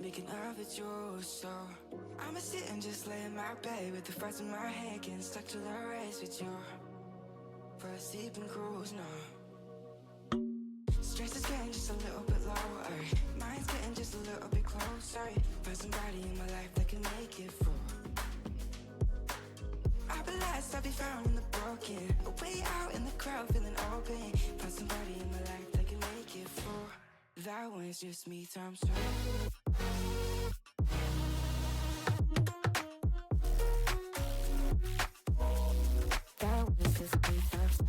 thinking of it, you. So I'ma sit and just lay in my bed with the thoughts in my head, getting stuck to the race with you for a sleeping cruise, no. Stress is getting just a little bit lower, mine's getting just a little bit closer. Find somebody in my life that can make it through. I'll be lost, I'll be found in the broken, way out in the crowd feeling open. Find somebody in my life that can make it through. That one's just me times two. That one's just me times two.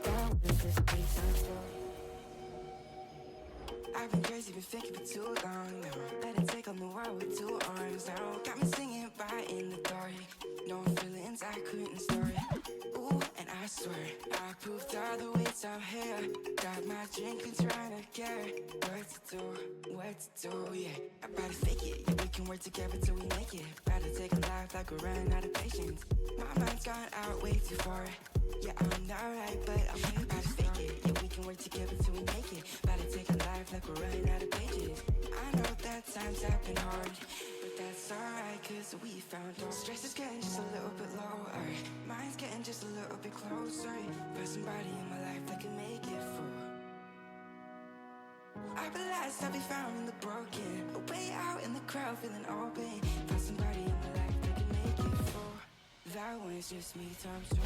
That one's just me times two. I've been crazy, been thinking for too long now. Let it take on the world with two arms now. Got me singing right in the dark. No feelings I couldn't store. Ooh, and I swear I proved all the ways I'm here. Got my drink and trying to get what to do, yeah. I better fake it, yeah, we can work together till we make it. Better take a life like we're running out of patience. My mind's gone out way too far. Yeah, I'm not right, but I'm way better fake it. Yeah, we can work together till we make it. Better take a life like we're running out of pages. I know that times have been hard, but that's alright, cause we found out. Stress is getting just a little bit lower, mine's getting just a little bit closer. Find somebody in my life that can make it through. I'll be lost, I'll be found in the broken, way out in the crowd feeling open. Find somebody in my life that can make it through. That one's just me times two.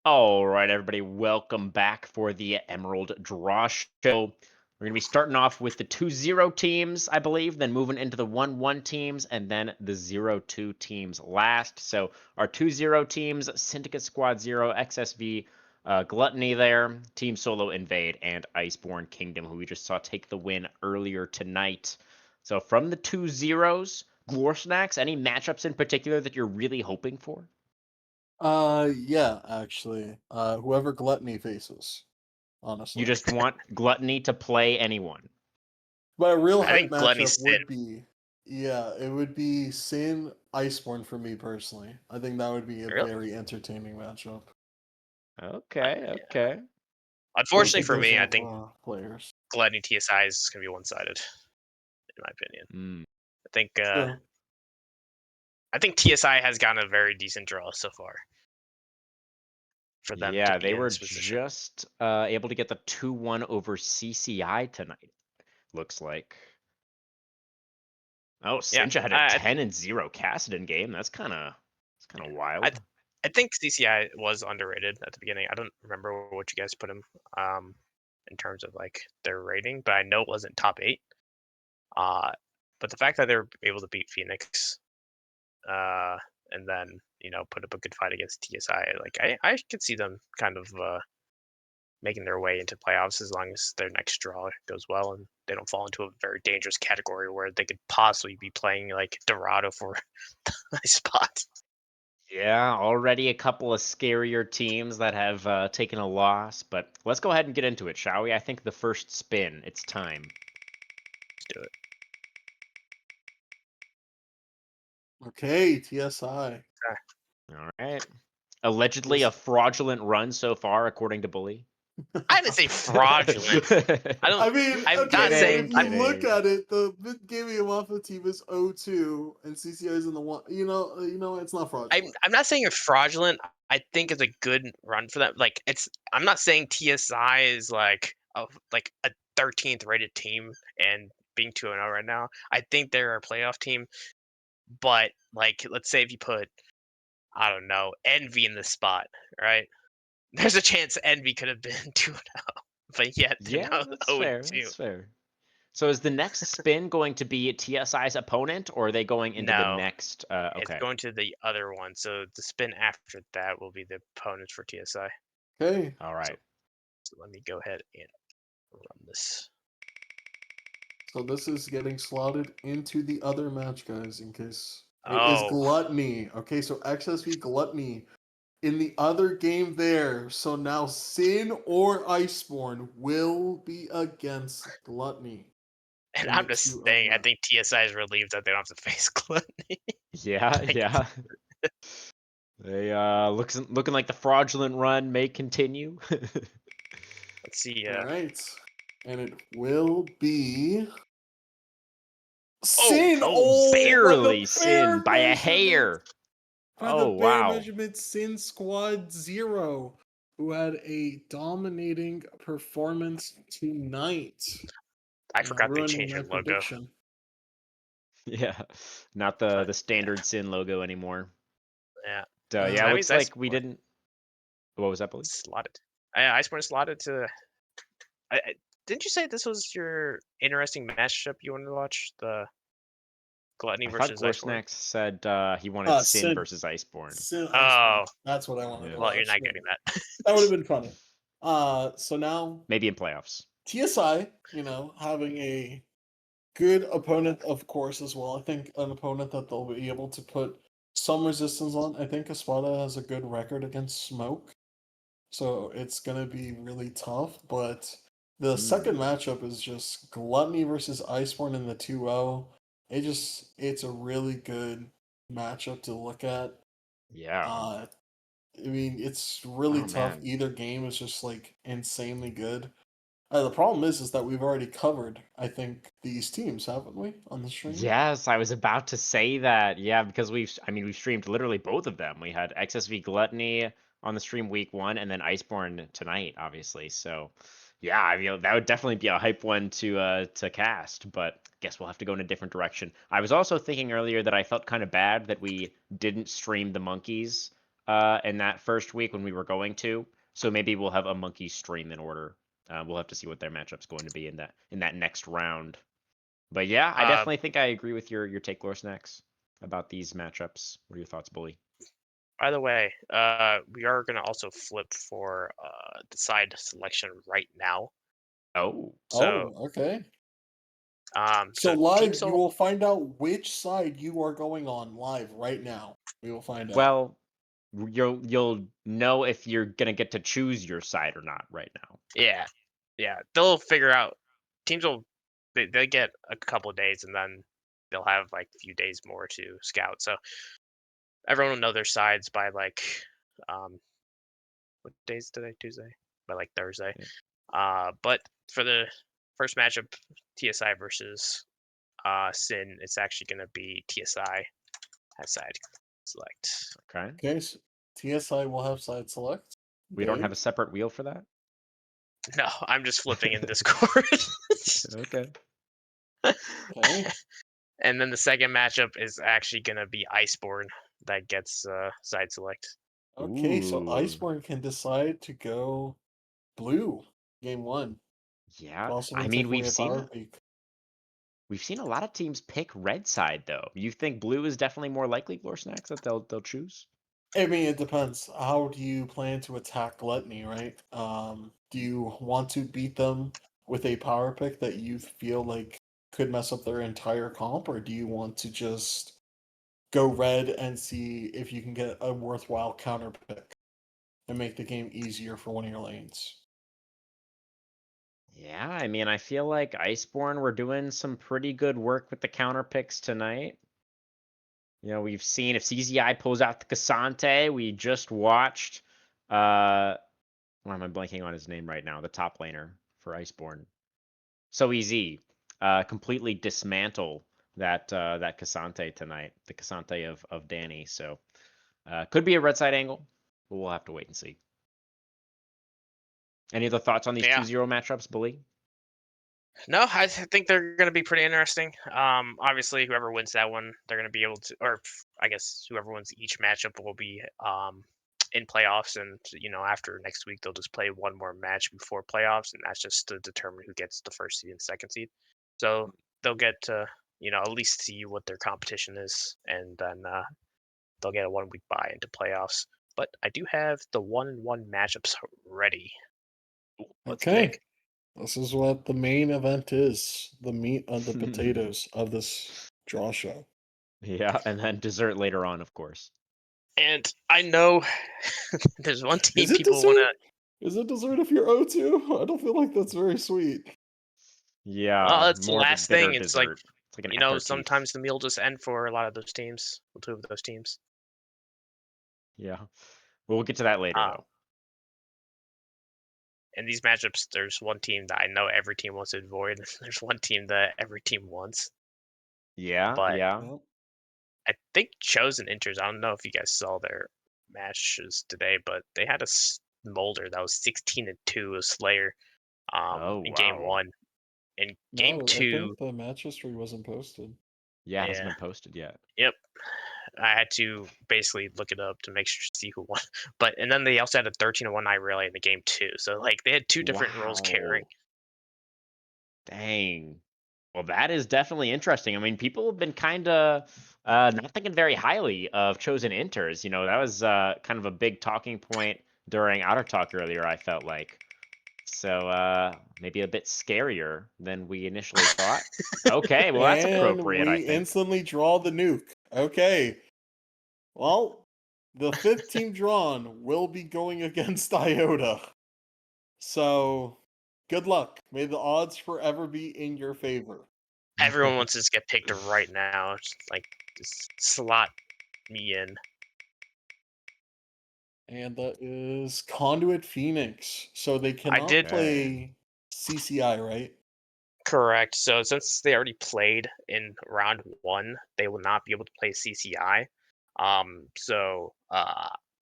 All right, everybody, welcome back for the Emerald Draw Show. We're going to be starting off with the 2-0 teams, I believe, then moving into the 1-1 teams, and then the 0-2 teams last. So our 2-0 teams, Syndicate Squad 0, XSV, Gluttony there, Team Solo Invade, and Iceborne Kingdom, who we just saw take the win earlier tonight. So from the 2-0s, Glorsnacks, any matchups in particular that you're really hoping for? Yeah, actually. Whoever Gluttony faces, You honestly. just want Gluttony to play anyone. But a real I hype think Gluttony's matchup Sin. would be, yeah, it would be Sin Iceborne for me personally. I think that would be a Really? very entertaining matchup. Okay, Yeah. okay. Both Unfortunately of for those me, I are think players. Gluttony TSI is going to be one-sided, in my opinion. Mm. I think uh, True. I think TSI has gotten a very decent draw so far for them to Yeah, be they in were this position. just able to get the 2-1 over CCI tonight, looks like. Oh, Yeah, Sinja had a I 10-0 Kassadin game. That's kind of I, wild. I think CCI was underrated at the beginning. I don't remember what you guys put him in terms of like their rating, but I know it wasn't top 8. Uh, but the fact that they were able to beat Phoenix uh, and then put up a good fight against TSI. Like I could see them kind of making their way into playoffs as long as their next draw goes well and they don't fall into a very dangerous category where they could possibly be playing like Dorado for a spot. Yeah, already a couple of scarier teams that have taken a loss, but let's go ahead and get into it, shall we? I think the first spin, it's time. Let's do it. Okay, TSI. All right. Allegedly a Yes. fraudulent run so far, according to Bully. I didn't say fraudulent. I don't. I mean, I'm not okay, so Kidding, if saying. you look kidding. at it, the mid gaming Mafia team is 0-2, and CCI is in the one. It's not I'm fraudulent. I'm not saying it's fraudulent. I think it's a good run for them. Like it's. I'm not saying TSI is like a 13th rated team and being 2-0 right now. I think they're a playoff team. But like, let's say if you put I don't know Envy in this spot, right? There's a chance Envy could have been 2-0, but yet they're Yeah, now that's fair. 0-2. That's fair. So is the next spin going to be TSI's opponent, or are they going into the No, next? it's Okay. going to the other one. So the spin after that will be the opponents for TSI. Okay, All So, right. so let me go ahead and run this. so this is getting slotted into the other match, guys, in case it is Oh, Gluttony. Okay, so XSV Gluttony in the other game there. So now Sin or Iceborne will be against Gluttony and in the I'm just 2-0 saying, I match. think TSI is relieved that they don't have to face Gluttony. Yeah, Like, yeah. They looking like the fraudulent run may continue. let's see. All right, and it will be Oh, Sin. Oh, Oh, by the barely Sin bare by a measurement. hair. By the Oh, bare wow. measurement, Sin Squad Zero, who had a dominating performance tonight, I forgot they ruining changed my their logo. prediction. Yeah, not the But the yeah, standard Sin logo anymore. yeah. Yeah, So it Uh, that means looks like we Iceborne didn't. What was that, Bully? slotted. Iceborne slotted to. Didn't you say this was your interesting matchup you wanted to watch? The Gluttony I thought versus Iceborne. Glorsnack said he wanted Sin Sin, versus Iceborne. Sin Oh, Iceborne. That's what I wanted to Yeah, well, you're watch. not getting that. That would have been funny. So now maybe in playoffs. TSI, having a good opponent, of course, as well. I think an opponent that they'll be able to put some resistance on. I think Espada has a good record against Smoke, so it's gonna be really tough. But the second Hmm. matchup is just Gluttony versus Iceborne in the 2-0. It's a really good matchup to look at. Yeah. Uh, I mean, it's really Oh tough. man. Either game is just like insanely good. The problem is that we've already covered, I think, these teams, haven't we, on the stream? Yes, I was about to say that. Yeah, because we streamed literally both of them. We had XSV Gluttony on the stream week 1 and then Iceborne tonight, obviously. So, yeah, I mean that would definitely be a hype one to cast, but guess we'll have to go in a different direction. I was also thinking earlier that I felt kind of bad that we didn't stream the monkeys in that first week when we were going to. So maybe we'll have a monkey stream in order. We'll have to see what their matchup's going to be in that next round. But yeah, I definitely think I agree with your take, Lore Snacks, about these matchups. What are your thoughts, Bully? By the way, we are gonna also flip for the side selection right now. Oh, So, okay. So so Team live, you Soul. will find out which side you are going on live right now. We will find out. well, you'll know if you're gonna get to choose your side or not right now. Yeah, they'll figure out. Teams will they get a couple of days, and then they'll have like a few days more to scout. So everyone will know their sides by like, what day is today? Tuesday? By like Thursday. Yeah. But for the first matchup, TSI versus Sin, it's actually gonna be TSI has side select. Okay. Okay, so TSI will have side select. We don't Good. have a separate wheel for that? No, I'm just flipping in Discord. Okay. Okay. And then the second matchup is actually gonna be Iceborne that gets side select. Okay, so Ooh. Iceborne can decide to go blue game 1. Yeah. Possibly I mean, take away a power peak. we've seen a lot of teams pick red side though. You think blue is definitely more likely, Lore Snacks, that they'll choose? I mean, it depends. How do you plan to attack Gluttony, right? Do you want to beat them with a power pick that you feel like could mess up their entire comp, or do you want to just go red and see if you can get a worthwhile counter pick and make the game easier for one of your lanes? Yeah, I mean, I feel like Iceborne were doing some pretty good work with the counter picks tonight. You know, we've seen if CZI pulls out the Cassante, we just watched why am I blanking on his name right now? The top laner for Iceborne. So easy. Completely dismantle that Cassante tonight, the Cassante of Danny. So could be a red side angle, but we'll have to wait and see. Any other thoughts on these Yeah. 2-0 matchups, Bully? No, I think they're going to be pretty interesting. Obviously, whoever wins that one, they're going to be able to, or I guess whoever wins each matchup will be in playoffs, and after next week they'll just play one more match before playoffs, and that's just to determine who gets the first seed and second seed. So they'll get to at least see what their competition is, and then they'll get a 1 week bye into playoffs. But I do have the 1-1 matchups ready. Let's Okay. dig. This is what the main event is, the meat of the potatoes of this draw show. Yeah, and then dessert later on, of course. And I know there's one team Is it people want dessert? to. Is it dessert if you're O2? I don't feel like that's very sweet. Yeah, Well, that's the more of a last bitter thing. It's like dessert. It's like an aperitif. sometimes the meal just end for a lot of those teams. Well, two of those teams. Yeah. We'll get to that later, Um, though. in these matchups, there's one team that I know every team wants to avoid. There's one team that every team wants. Yeah, But yeah. Well, I think Chosen Inters. I don't know if you guys saw their matches today, but they had a Smolder that was 16-2 with Slayer Oh, in game wow. one. In game no, I two, think the match history wasn't posted. Yeah, it hasn't yeah, been posted yet. yep. I had to basically look it up to make sure see who won. And then they also had a 13-1 night relay in the game too. So like they had two different roles carrying. Wow. Dang. Well, that is definitely interesting. I mean, people have been kind of not thinking very highly of chosen inters. You know, that was kind of a big talking point during Outer Talk earlier, I felt like. So maybe a bit scarier than we initially thought. Okay, well, that's And appropriate, I we think. instantly draw the nuke. Okay. Well, the fifth team drawn will be going against Iota. So, good luck. May the odds forever be in your favor. Everyone wants to just get picked right now. Just slot me in. And that is Conduit Phoenix. So they I cannot did Okay. play CCI, right? correct. So since they already played in round one, they will not be able to play CCI. So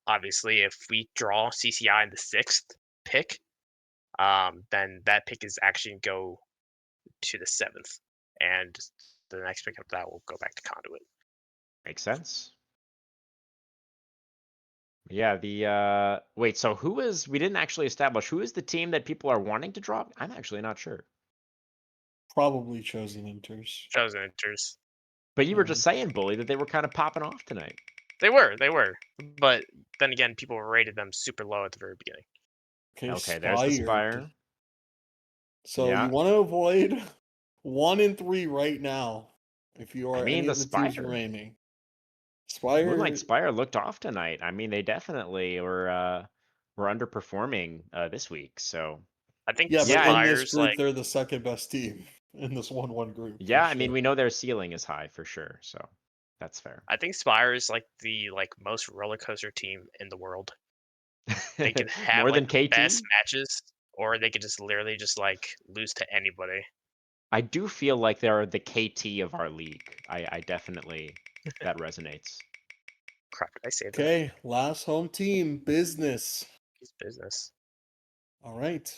obviously, if we draw CCI in the sixth pick, then that pick is actually go to the seventh, and the next pick of that will go back to Conduit. Makes sense. Yeah, wait, so we didn't actually establish who is the team that people are wanting to drop? I'm actually not sure. Probably Chosen Enters. Chosen Enters. But you were Yeah. just saying, Bully, that they were kind of popping off tonight. They were. But then again, people rated them super low at the very beginning. Okay, Okay, there's the Spire. So Yeah. you want to avoid 1 and 3 right now if you I are mean, any the of the teams Spire. remaining. Moonlight Spire, Spire looked off tonight. I mean, they definitely were underperforming this week. So I think yeah, but yeah, in this Spire's group, like they're the second best team in this 1-1 group. For yeah, I mean, sure. we know their ceiling is high for sure. So that's fair. I think Spire is like the most roller coaster team in the world. They could have More like than the best KT. matches, or they could just literally just like lose to anybody. I do feel like they're the KT of our league. I definitely that resonates. Crap, did I say that? Okay, last home team, Business. He's business. All right.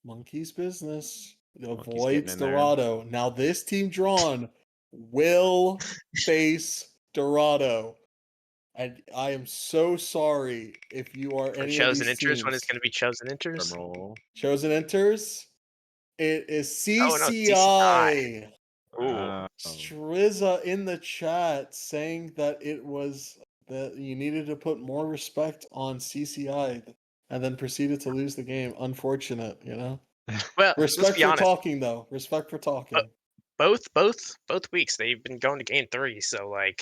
Monkey's Business. It Monkey's getting avoids in there. Dorado. Now, this team drawn will face Dorado. And I am so sorry if you are For any of Chosen these Enters, when teams. it's going to be Chosen Enters. Drum roll. Chosen Enters. It is Oh no, CCI. CCI. Ooh, Strizza in the chat saying that that you needed to put more respect on CCI and then proceeded to lose the game. Unfortunate, you know? well, let's Respect be for honest. talking, though. Respect for talking. Both weeks they've been going to game 3, so like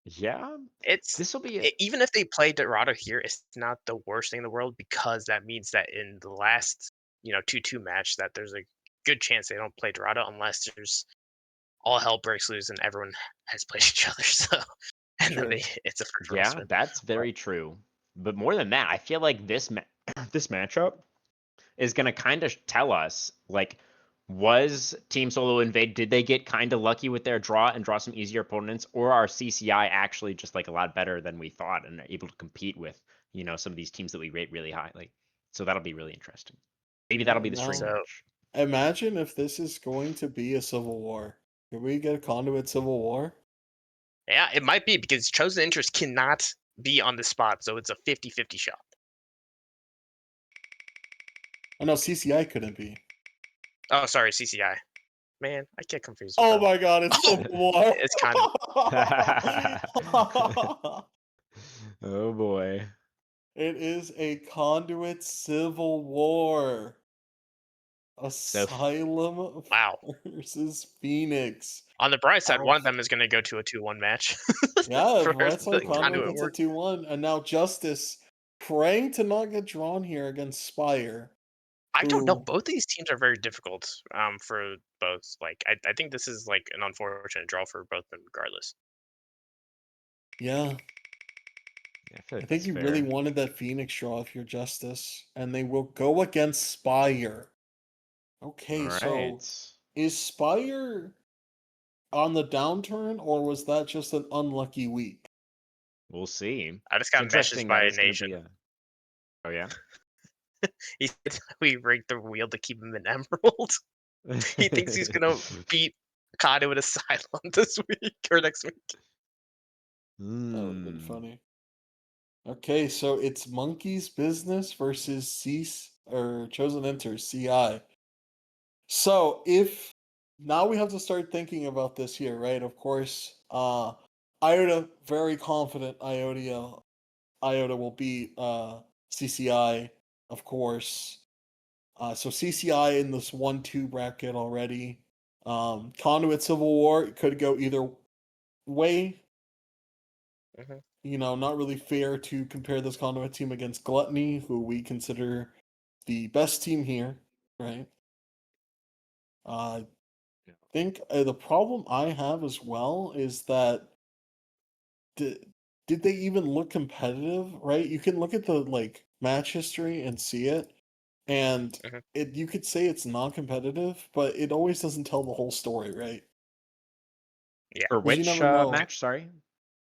Yeah, it's this will be a even if they play Dorado here, it's not the worst thing in the world because that means that in the last 2-2 match that there's a good chance they don't play Dorado unless there's all hell breaks loose and everyone has played each other. So and then Sure. it's a free for all yeah, spin. that's very true. But more than that, I feel like this matchup is going to kind of tell us like was Team Solo Invade, did they get kind of lucky with their draw and draw some easier opponents, or are CCI actually just like a lot better than we thought and are able to compete with some of these teams that we rate really highly? So that'll be really interesting. Maybe that'll Yeah, be the string now, So match. imagine if this is going to be a civil war. Can we get a conduit civil war? yeah, it might be because Chosen Interest cannot be on the spot, so it's a 50-50 shot. Oh, no, CCI couldn't be. Oh, sorry, CCI. Man, I get confused with Oh them. my god, it's civil war. It's kind of. Oh boy. It is a conduit civil war. So Asylum wow. versus Phoenix. On the bright side, one of Ouch. them is going to go to a 2-1 match Yeah, for right the side conduit conduit gets a work. 2-1. And now Justice praying to not get drawn here against Spire. I don't know. Who, Both of these teams are very difficult for both. Like, I think this is like an unfortunate draw for both of them, regardless. yeah. I feel I like think that's you really fair. wanted that Phoenix draw if you're Justice. And they will go against Spire. Okay, All so right. is Spire on the downturn or was that just an unlucky week? We'll see. I just It's got messaged interesting that by a is going to nation. be a. Oh yeah. He said we rigged the wheel to keep him in Emerald. He thinks he's gonna beat Conduit Asylum this week or next week. That would have been Hmm. funny. Okay, so it's Monkey's Business versus Chosen Enter CI. So if now we have to start thinking about this here, right? Of course, Iota very confident Iota will beat CCI, of course. So CCI in this 1-2 bracket already. Conduit Civil War it could go either way. Mm-hmm. Not really fair to compare this Conduit team against Gluttony, who we consider the best team here, right? I think the problem I have as well is that did they even look competitive, right? You can look at the match history and see it, and Mm-hmm. you could say it's non-competitive, but it always doesn't tell the whole story, right? Yeah. For Because you which never know. match? Sorry.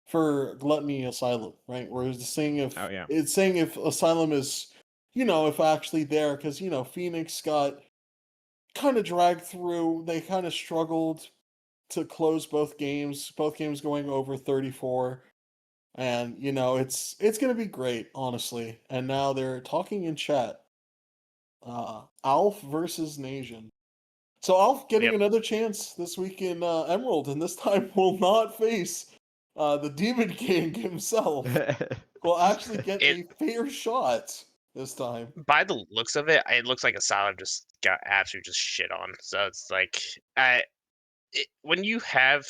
For Gluttony Asylum, right? Where it's saying Oh yeah. if Asylum is, if actually there, because Phoenix got kind of dragged through. They kind of struggled to close both games. Both games going over 34. And it's gonna be great, honestly. And now they're talking in chat. Alf versus Nation. So Alf getting Yep. another chance this week in Emerald, and this time will not face the Demon King himself. Will actually get It a fair shot this time. by the looks of it looks like Asylum just got absolutely just shit on. So it's like when you have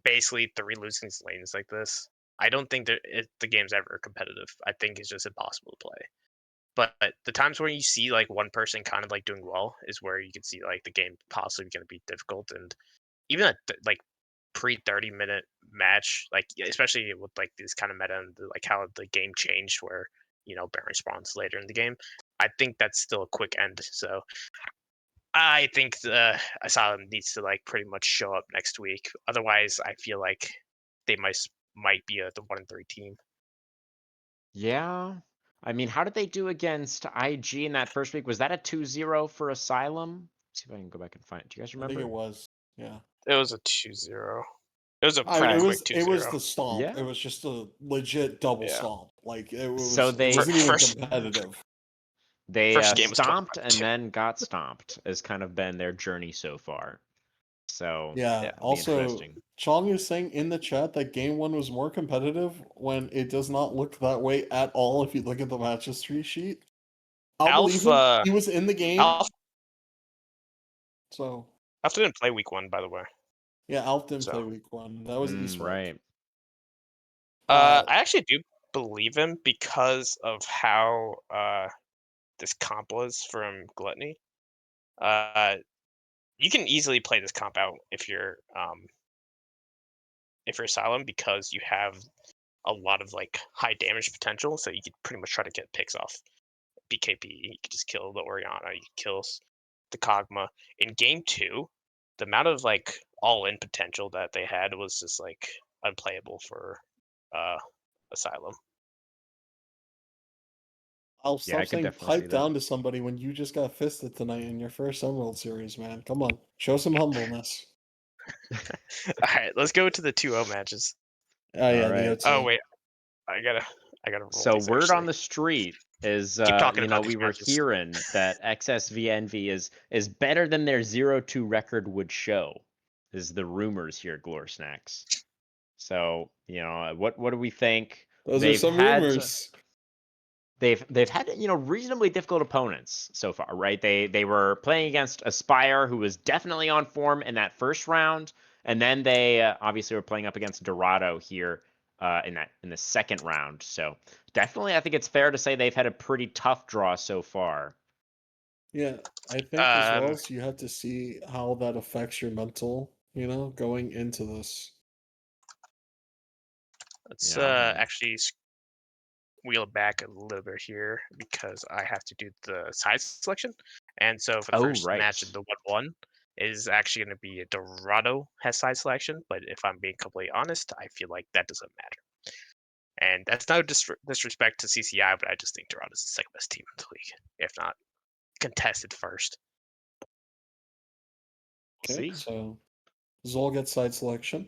basically 3 losing lanes like this, I don't think that the game's ever competitive. I think it's just impossible to play. But the times where you see like one person kind of like doing well is where you can see like the game possibly going to be difficult. And even at like pre 30-minute match, like especially with like this kind of meta and like how the game changed, where Baron spawns later in the game, I think that's still a quick end. So I think the Asylum needs to like pretty much show up next week. Otherwise, I feel like they might be the 1-3 team. Yeah. I mean, how did they do against IG in that first week? Was that a 2-0 for Asylum? Let's see if I can go back and find it. Do you guys I think it remember? was. Yeah. It was a 2-0. It was a It pretty Okay. quick was it was 2-0. the stomp. Yeah. It was just a legit double Yeah. stomp. Like So it they wasn't even First competitive. they first game was stomped 25-2. and then got stomped has kind of been their journey so far. So Yeah. yeah, it'll be Also, interesting. Chong is saying in the chat that game one was more competitive when it does not look that way at all if you look at the match history sheet. I'll believe him. Alpha He was in the game. Alpha So Alpha didn't play week 1, by the way. yeah, Alf didn't So play week one. That was Eastwick. Right. I actually do believe him because of how this comp was from Gluttony. You can easily play this comp out if you're Asylum, because you have a lot of like high damage potential, so you could pretty much try to get picks off BKB. You could just kill the Oriana, you could kill the Kog'Maw. In game 2, the amount of like all-in potential that they had was just like unplayable for uh Asylum. I'll Yeah, I stop could saying definitely see pipe that. down to somebody when you just got fisted tonight in your first Emerald series, man. Come on, show some humbleness. All right, let's go to the 2-0 matches. Oh All yeah, the right. Oh O2. wait, I gotta roll So these word on actually. the street is Keep talking about we these were matches. hearing that XSV Envy is better than their 0-2 record would show. Is the rumors here, Glor Snacks. So, what do we think? Those are They've some had rumors. they've had reasonably difficult opponents so far, right? They were playing against Aspire, who was definitely on form in that first round, and then they obviously were playing up against Dorado here in the second round. So definitely, I think it's fair to say they've had a pretty tough draw so far. Yeah, I think as well Um, as you have to see how that affects your mental, going into this. let's Yeah. actually wheel back a little bit here because I have to do the side selection. And so for the Oh, first right. match of the 1-1 is actually going to be Dorado has side selection, but if I'm being completely honest, I feel like that doesn't matter. And that's no disrespect to CCI, but I just think Dorado's the second best team in the league, if not contested first. We'll Okay, see. so Zol gets side selection.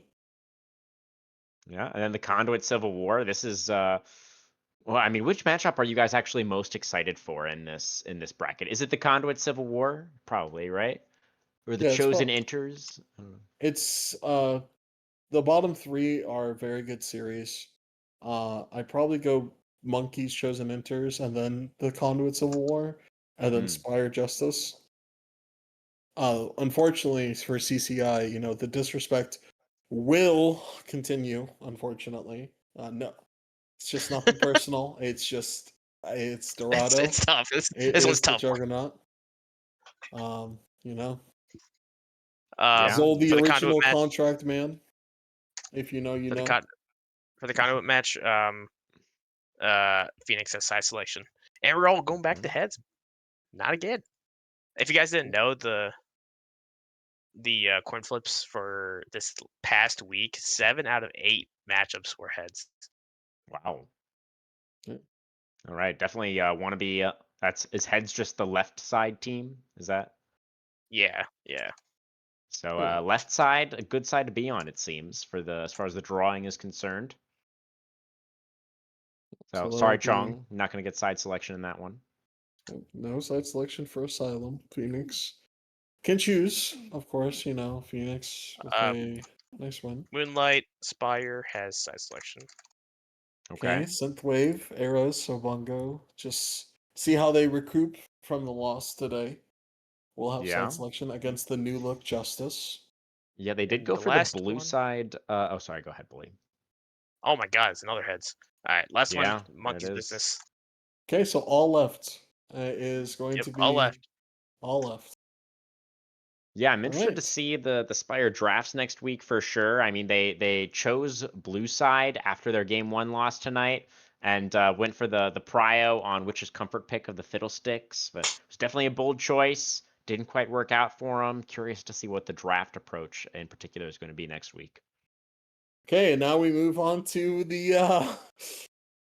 Yeah, and then the Conduit Civil War. This is well, I mean, which matchup are you guys actually most excited for in this bracket? Is it the Conduit Civil War? Probably, right? Or the Yeah, it's Chosen probably Enters? I don't know. it's the bottom three are very good series. I probably go Monkeys, Chosen Enters, and then the Conduit Civil War, and then Hmm. Spire Justice. Unfortunately for CCI, the disrespect will continue. Unfortunately, no, it's just nothing personal. It's Dorado. It's tough. It This one's is the tough. juggernaut. Um, you know, Yeah. Zol, the For the conduit original match, contract man. If you know, you for the know. con for the conduit match, Phoenix has side selection, and we're all going back to Mhm. heads. Not again. If you guys didn't know, the coin flips for this past week, 7 out of 8 matchups were heads. Wow. Yeah. All right. Definitely want to be. Is heads just the left side team? Is that Yeah, yeah. so? Oh, Left side, a good side to be on, it seems, for the as far as the drawing is concerned. So that'll sorry, be Chong. Not going to get side selection in that one. no side selection for Asylum. Phoenix can choose, of course. Phoenix with a nice win. Moonlight Spire has side selection. Okay, Okay. Synthwave, Arrows, Sobongo. Just see how they recoup from the loss today. We'll have Yeah. side selection against the new look Justice. Yeah, they did And go the for the last blue one- side. Oh, sorry. Go ahead, Bully. Oh my god, it's another heads. All right, last one. Yeah, there it Monkey's is. business. Okay, so all left is going Yep, to be all left. all left. Yeah, I'm All interested to right. see the Spire drafts next week for sure. I mean, they chose blue side after their game one loss tonight and went for the prio on which is comfort pick of the Fiddlesticks, but it was definitely a bold choice. Didn't quite work out for them. Curious to see what the draft approach in particular is going to be next week. Okay, and now we move on to the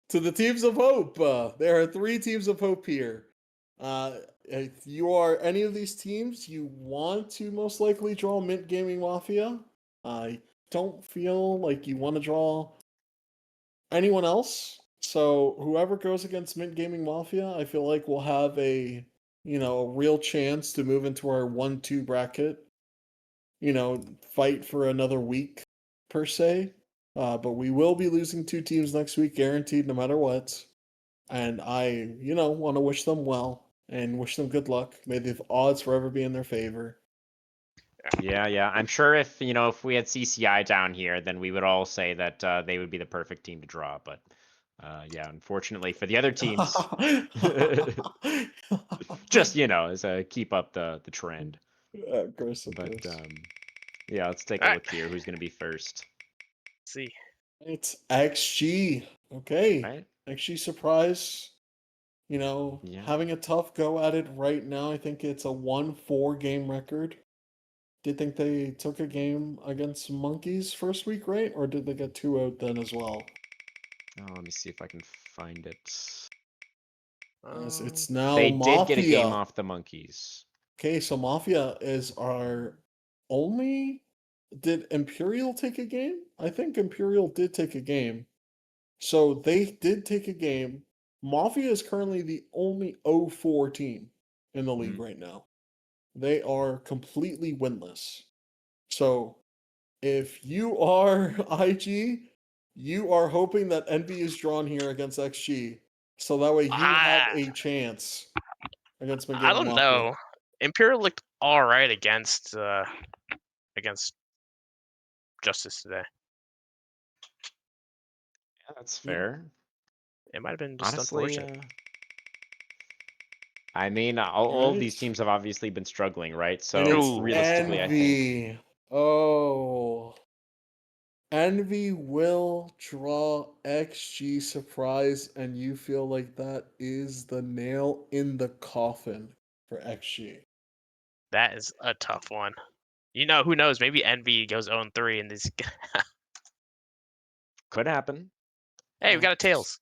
to the teams of hope. There are 3 teams of hope here. If you are any of these teams, you want to most likely draw Mint Gaming Mafia. I don't feel like you want to draw anyone else. So whoever goes against Mint Gaming Mafia, I feel like will have a real chance to move into our 1-2 bracket. Fight for another week per se. But we will be losing 2 teams next week, guaranteed, no matter what. And I, want to wish them well and wish them good luck. May the odds forever be in their favor. Yeah. I'm sure if we had CCI down here, then we would all say that they would be the perfect team to draw. But yeah, unfortunately for the other teams, just as a keep up the trend. Of course, of But course. yeah, let's take All a right, look here. Who's going to be first? let's see. It's XG. Okay. Right? XG surprise. Yeah. Having a tough go at it right now. I think it's a 1-4 game record. Did think they took a game against Monkeys first week, right? Or did they get 2 out then as well? Oh, let me see if I can find it. It's now They did get a game Mafia. off the Monkeys. Okay, so Mafia is our only. Did Imperial take a game? I think Imperial did take a game. So they did take a game. Mafia is currently the only 0-4 team in the league Mhm. right now. They are completely winless. So if you are IG, you are hoping that NB is drawn here against XG. So that way you have I a chance against I Gaming don't Mafia. know. Imperial looked all right against Justice today. Yeah, that's Yeah. fair. It might have been just Honestly, unfortunate. I mean, all of Right? these teams have obviously been struggling, right? And So it's Ooh. realistically, I think Envy. Oh. Envy will draw XG surprise, and you feel like that is the nail in the coffin for XG. That is a tough one. Who knows? Maybe Envy goes 0-3 and this. could happen. Hey, we got a tails.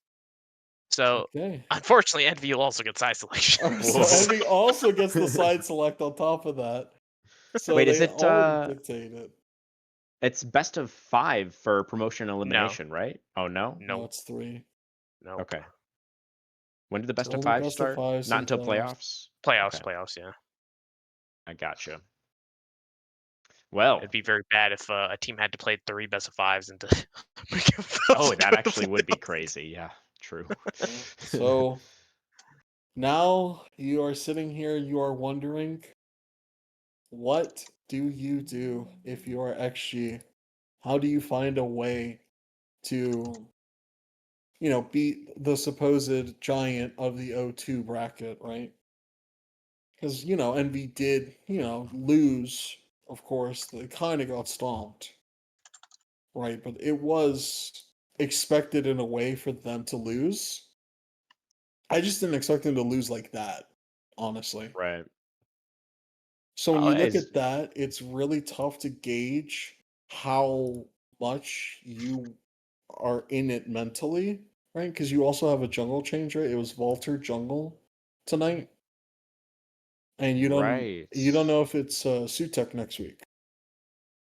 So Okay. unfortunately, Envy will also get side selection. So Whoa. Envy also gets the side select on top of that. So Wait, is they it already dictate it. it's best of 5 for promotion and No, elimination, right? Oh no? No, nope, it's 3. nope. Okay. When did the best So of only 5 best of start? 5s Not and until playoffs. playoffs? Playoffs, Okay. playoffs. Yeah, I gotcha. Well, it'd be very bad if a team had to play 3 best of 5s into. oh, that actually would be crazy. Yeah, true. So now you are sitting here, you are wondering, what do you do if you are XG? How do you find a way to, beat the supposed giant of the O2 bracket, right? Because, Envy did, lose, of course. They kind of got stomped, right? But it was expected in a way for them to lose. I just didn't expect them to lose like that, honestly. Right. So when Oh, you look as at that, it's really tough to gauge how much you are in it mentally, right? Because you also have a jungle change, right? It was Walter jungle tonight, and right. you don't know if it's Sutek next week,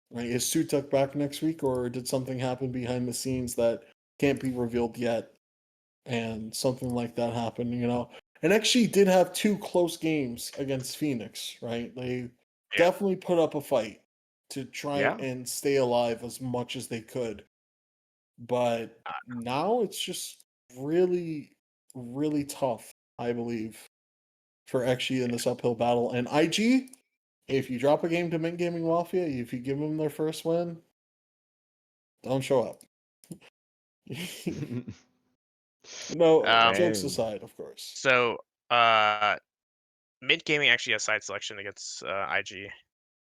right? Is Sutek back next week, or did something happen behind the scenes that can't be revealed yet? and something like that happened, and actually did have 2 close games against Phoenix, right? They Yeah. definitely put up a fight to try Yeah. and stay alive as much as they could. But Uh, now it's just really, really tough, I believe, for actually in this uphill battle. And IG, if you drop a game to Mint Gaming Mafia, if you give them their first win, don't show up. No, Um, jokes Dang. aside, of course. so Mint Gaming actually has side selection against IG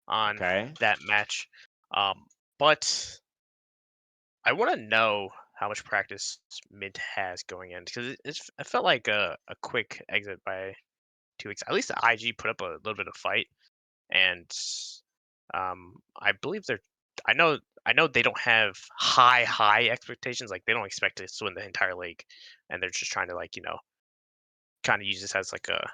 on Okay. that match. But I want to know how much practice Mint has going in because it felt like a quick exit by 2 weeks. At least the IG put up a little bit of fight, and I believe they're. I know they don't have high expectations. Like they don't expect to win the entire league, and they're just trying to kind of use this as like a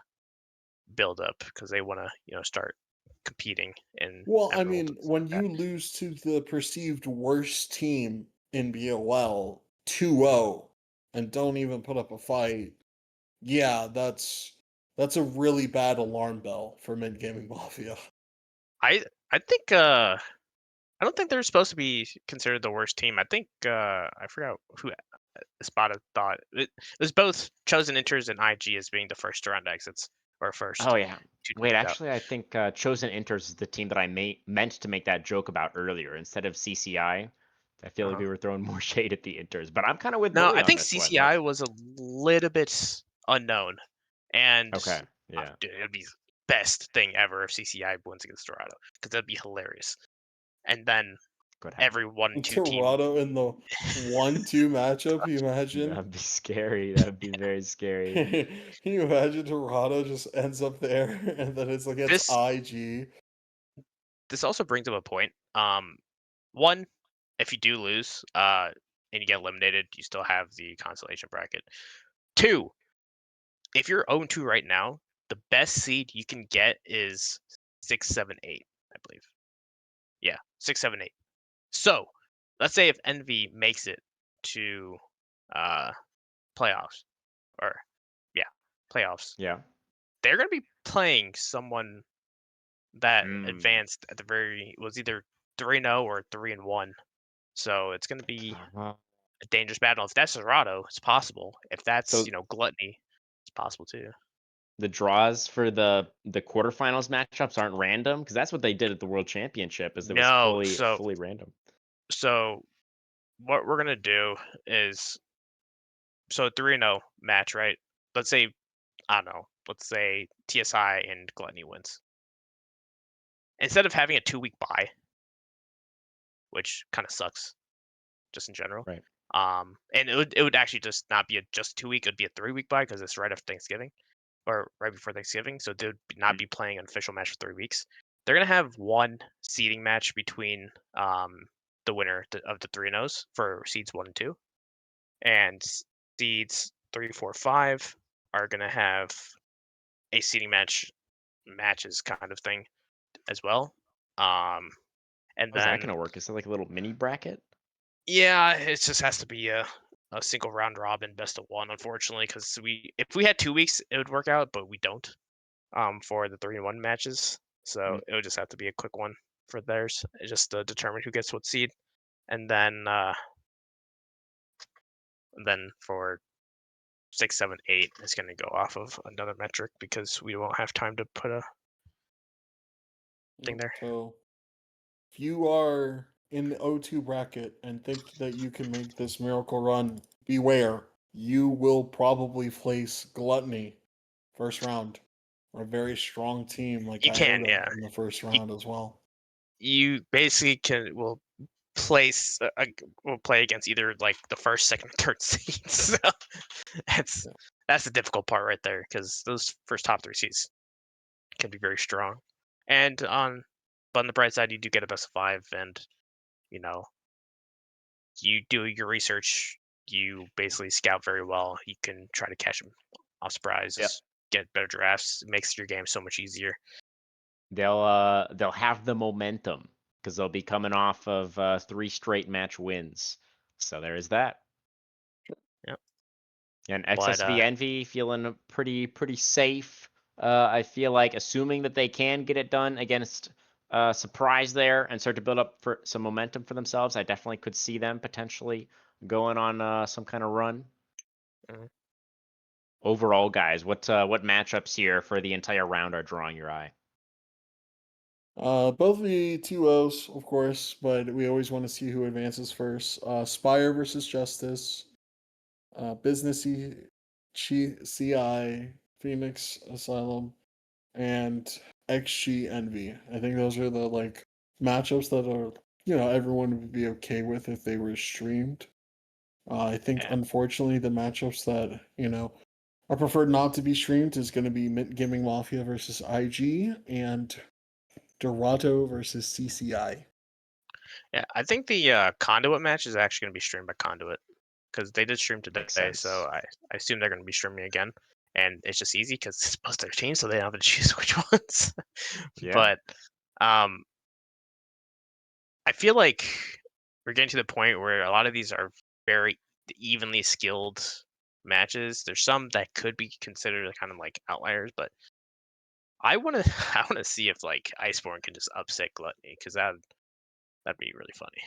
build up because they want to start competing in Well, I Emerald mean, and stuff when like that. you lose to the perceived worst team in BOL 2-0 and don't even put up a fight, yeah, that's a really bad alarm bell for Mid Gaming Mafia. I think I don't think they're supposed to be considered the worst team. I think I forgot who Espada thought it was both Chosen Inters and IG as being the first round exits or Oh first yeah. two Wait, teams out. actually, I think Chosen Inters is the team that I meant to make that joke about earlier instead of CCI. I feel like Uh-huh. we were throwing more shade at the Inters, but I'm kind of with No, Billy I on think this one. Like, CCI was a little bit unknown, and okay, yeah, dude, it'd be the best thing ever if CCI wins against Dorado because that'd be hilarious. And then could happen. every 1-2 team. Toronto in the 1-2 matchup, you imagine? That'd be scary. That'd be very scary. Can you imagine Toronto just ends up there and then it's against This IG? this also brings up a point. One, if you do lose, and you get eliminated, you still have the consolation bracket. Two, if you're 0-2 right now, the best seed you can get is 6, 7, 8, I believe. Yeah, 6, 7, 8. So, let's say if Envy makes it to uh playoffs, or yeah, playoffs, Yeah. they're gonna be playing someone that Mm. advanced at the very was either 3-0 or 3-1. So it's gonna be Uh, a dangerous battle. If that's Dorado, it's possible. If that's, so Gluttony, it's possible too. the draws for the quarterfinals matchups aren't random because that's what they did at the World Championship. Is it was No, fully random. so what we're gonna do is 3-0 match, right? Let's say I don't know. Let's say TSI and Gluttony wins. Instead of having a 2-week bye, which kind of sucks, just in general. Right. And it would actually just not be just 2 week. It'd be a 3-week bye because it's right after Thanksgiving, or right before Thanksgiving. So they would not Mm. be playing an official match for 3 weeks. They're gonna have one seeding match between the winner of the 3-0s for seeds 1 and 2, and seeds 3, 4, 5 are gonna have a seeding matches kind of thing as well. Um, and How's that then gonna work? Is it like a little mini bracket? yeah, it just has to be a single round robin best of one, unfortunately, because if we had 2 weeks, it would work out, but we don't. For the 3-1 matches, so Mm. it would just have to be a quick one for theirs, just to determine who gets what seed, and then for 6, 7, 8, it's going to go off of another metric because we won't have time to put a thing there. So if you are in the O2 bracket and think that you can make this miracle run, beware. You will probably face Gluttony first round, or a very strong team like You can, Iota yeah. in the first You, round as well. you basically will place will play against either like the first, second, or third seeds. So that's Yeah. that's the difficult part right there because those first top 3 seeds can be very strong. And but on the bright side, you do get a best of 5, and you know you do your research. You basically scout very well. You can try to catch them off Yep. surprise, get better drafts. It makes your game so much easier. They'll have the momentum because they'll be coming off of 3 straight match wins. So there is that. Yep. And But XSV Envy feeling pretty safe. I feel like assuming that they can get it done against Surprise there and start to build up for some momentum for themselves, I definitely could see them potentially going on some kind of run. Mhm. Overall, guys, what matchups here for the entire round are drawing your eye? Both the 2-0s, of course, but we always want to see who advances first. Spire versus Justice, Businessy, CI, Phoenix Asylum, and XG Envy. I think those are the like matchups that are everyone would be okay with if they were streamed. I think Yeah. unfortunately the matchups that are preferred not to be streamed is going to be Mint Gaming Mafia versus IG and Dorato versus CCI. Yeah, I think the Conduit match is actually going to be streamed by Conduit because they did stream today, Makes so sense. I assume they're going to be streaming again. And it's just easy because it's both their teams, so they don't have to choose which ones. Yeah. But um, I feel like we're getting to the point where a lot of these are very evenly skilled matches. There's some that could be considered kind of like outliers, but I want to I want to see if like Iceborne can just upset Gluttony because that'd be really funny.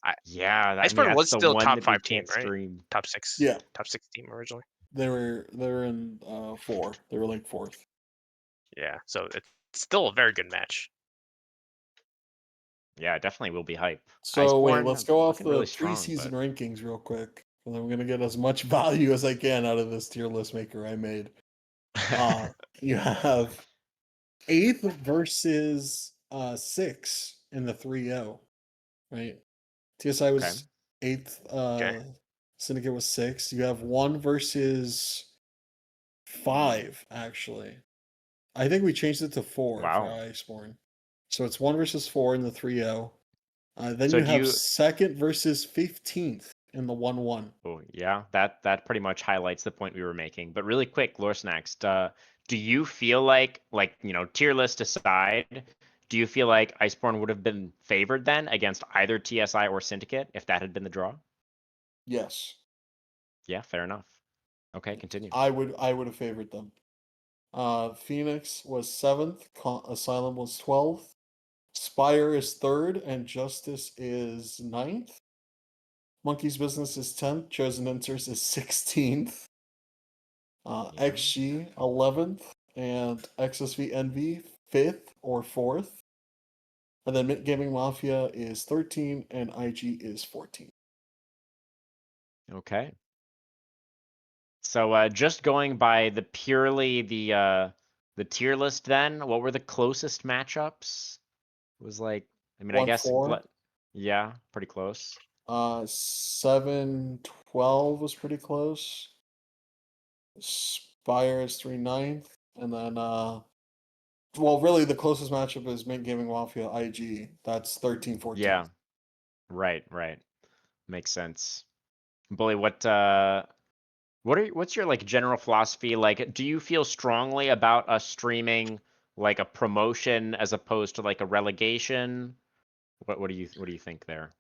I Yeah, I mean Iceborne that's was the still one top that we 5 team, can't right? stream. Yeah, Top six team originally. they were in four. They were like fourth. Yeah, so it's still a very good match. Yeah, it definitely will be hype. So wait, Iceborne let's go off looking really the strong, preseason but rankings real quick, and then I'm gonna get as much value as I can out of this tier list maker I made. Uh, you have eighth versus six in the 3-0, right? TSI okay. was eighth. Okay. Syndicate was six. You have one versus five, actually. I think we changed it to four for Wow. Iceborne. So it's one versus four in the 3-0. Then So you do have you second versus 15th in the 1-1. Oh, yeah, that pretty much highlights the point we were making. But really quick, Lore Next, do you feel like, tier list aside, do you feel like Iceborne would have been favored then against either TSI or Syndicate if that had been the draw? Yes. Yeah, fair enough. Okay, continue. I would have favored them. Phoenix was seventh, Asylum was 12th, Spire is third, and Justice is ninth. Monkey's Business is 10th, Chosen Answers is 16th, Yeah. XG 11th, and XSV Envy 5th or 4th. And then Mint Gaming Mafia is 13 and IG is 14. Okay. So just going by the tier list then, what were the closest matchups? It was like, I mean, I guess 1-4. yeah, pretty close. 7-12 was pretty close. Spire is 3-9th. And then well really the closest matchup is Mint Gaming Mafia IG. That's 13-14. Yeah, right. Makes sense. Bully, what's your like general philosophy? Like, do you feel strongly about us streaming like a promotion as opposed to like a relegation? What do you think there?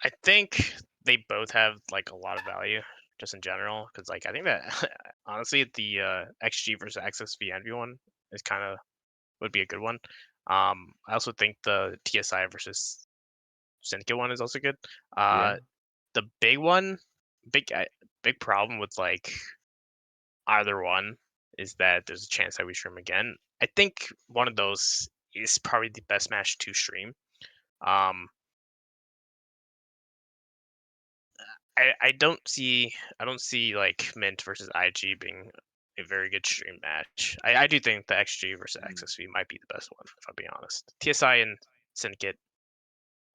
I think they both have like a lot of value just in general because like I think that honestly the XG versus XSV Envy one is kind of would be a good one. I also think the TSI versus Syndicate one is also good. Yeah. The big one, big problem with like either one is that there's a chance that we stream again. I think one of those is probably the best match to stream. Um, I don't see like Mint versus IG being a very good stream match. I do think the XG versus XSV might be the best one if I'm being honest. TSI and Syndicate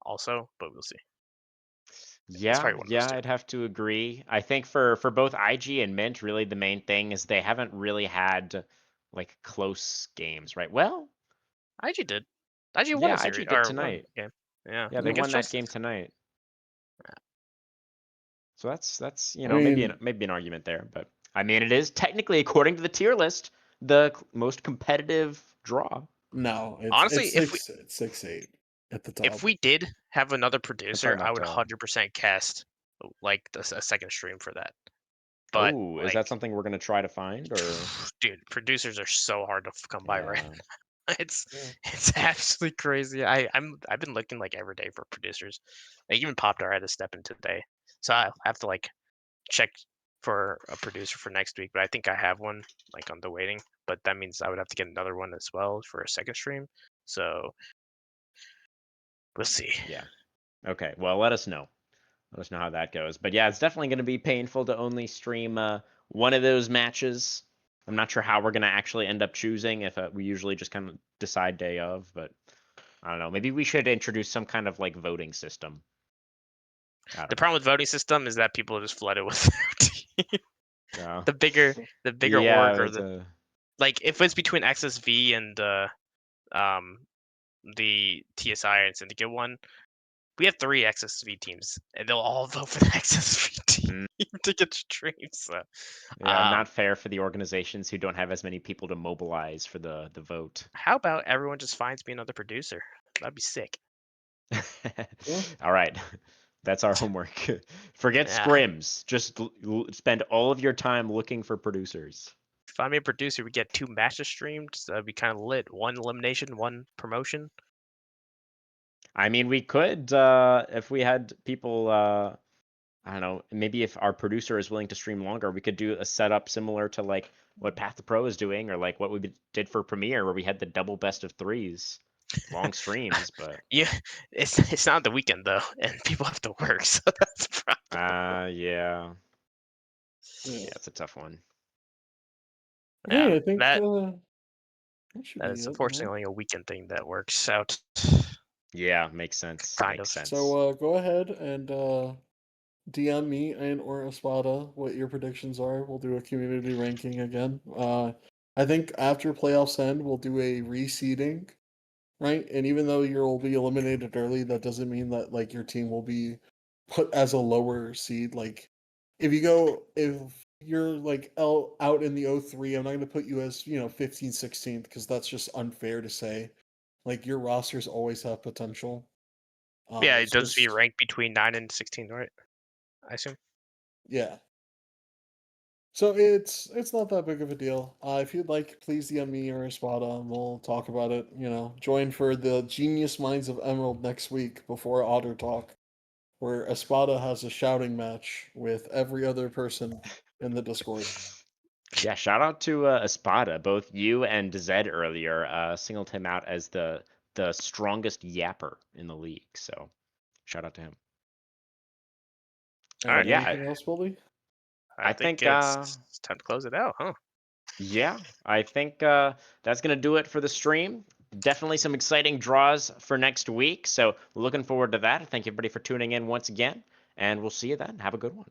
also, but we'll see. It's Yeah, probably one of those yeah, two. I'd have to agree. I think for both IG and Mint, really the main thing is they haven't really had like close games, right? Well, IG did. IG won yeah, a series IG did or one tonight. game. Yeah, Yeah, they Yeah. won against that game Justice. tonight. So that's I maybe mean, maybe an argument there, but I mean it is technically according to the tier list the most competitive draw. no, it's Honestly, it's six it's 6-8 at the if top. we did have another I'm talking producer, I about would 100% cast like a second stream for that. But Oh, is like, that something we're gonna try to find, or? dude, producers are so hard to come by right Yeah. now. It's Yeah. it's absolutely crazy. I've been looking like every day for producers. Like even Popdar had to step in today, so I have to like check for a producer for next week. But I think I have one like on the waiting. But that means I would have to get another one as well for a second stream. So we'll see. Yeah. Okay. Well, let us know. Let us know how that goes. But yeah, it's definitely going to be painful to only stream one of those matches. I'm not sure how we're going to actually end up choosing if we usually just kind of decide day of, but I don't know. Maybe we should introduce some kind of like voting system. I The don't problem with voting system is that people are just flooded with know. the bigger Yeah, org or it's the a like if it's between XSV and um the TSI and Syndicate one, we have 3 XSV teams, and they'll all vote for the XSV team Mm. to get streams. So, Yeah, not fair for the organizations who don't have as many people to mobilize for the vote. how about everyone just finds me another producer? That'd be sick. Yeah. All right. That's our homework. Forget Yeah, scrims. Just spend all of your time looking for producers. find me a producer. We get 2 matches streamed. That'd be kind of lit. 1 elimination, 1 promotion. I mean, we could if we had people I don't know, maybe if our producer is willing to stream longer, we could do a setup similar to like what Path to Pro is doing or like what we did for Premiere where we had the double best of threes. Long streams, but Yeah, it's not the weekend though, and people have to work, so that's a problem. yeah. Yeah. Yeah, it's a tough one. Okay, Yeah, I think that that should that be is it. unfortunately Right? only a weekend thing that works out. Yeah, makes sense. Kind Makes of. sense. So go ahead and DM me and or Espada what your predictions are. We'll do a community ranking again. I think after playoffs end, we'll do a reseeding, right? And even though you'll be eliminated early, that doesn't mean that like your team will be put as a lower seed. Like if you're like out in the 03, I'm not going to put you as 15th, 16th because that's just unfair to say. Like your rosters always have potential. Yeah, it It's does be just ranked between 9 and 16, right? I assume. yeah. So it's not that big of a deal. If you'd like, please DM me or Espada, and we'll talk about it. Join for the Genius Minds of Emerald next week before Otter Talk, where Espada has a shouting match with every other person in the Discord. Yeah, shout out to Espada. Both you and Zed earlier singled him out as the strongest yapper in the league. So shout out to him. All But right. yeah, Anything else, Bully? I I think think it's time to close it out, huh? yeah, I think that's gonna do it for the stream. Definitely some exciting draws for next week. So looking forward to that. Thank you everybody for tuning in once again, and we'll see you then. Have a good one.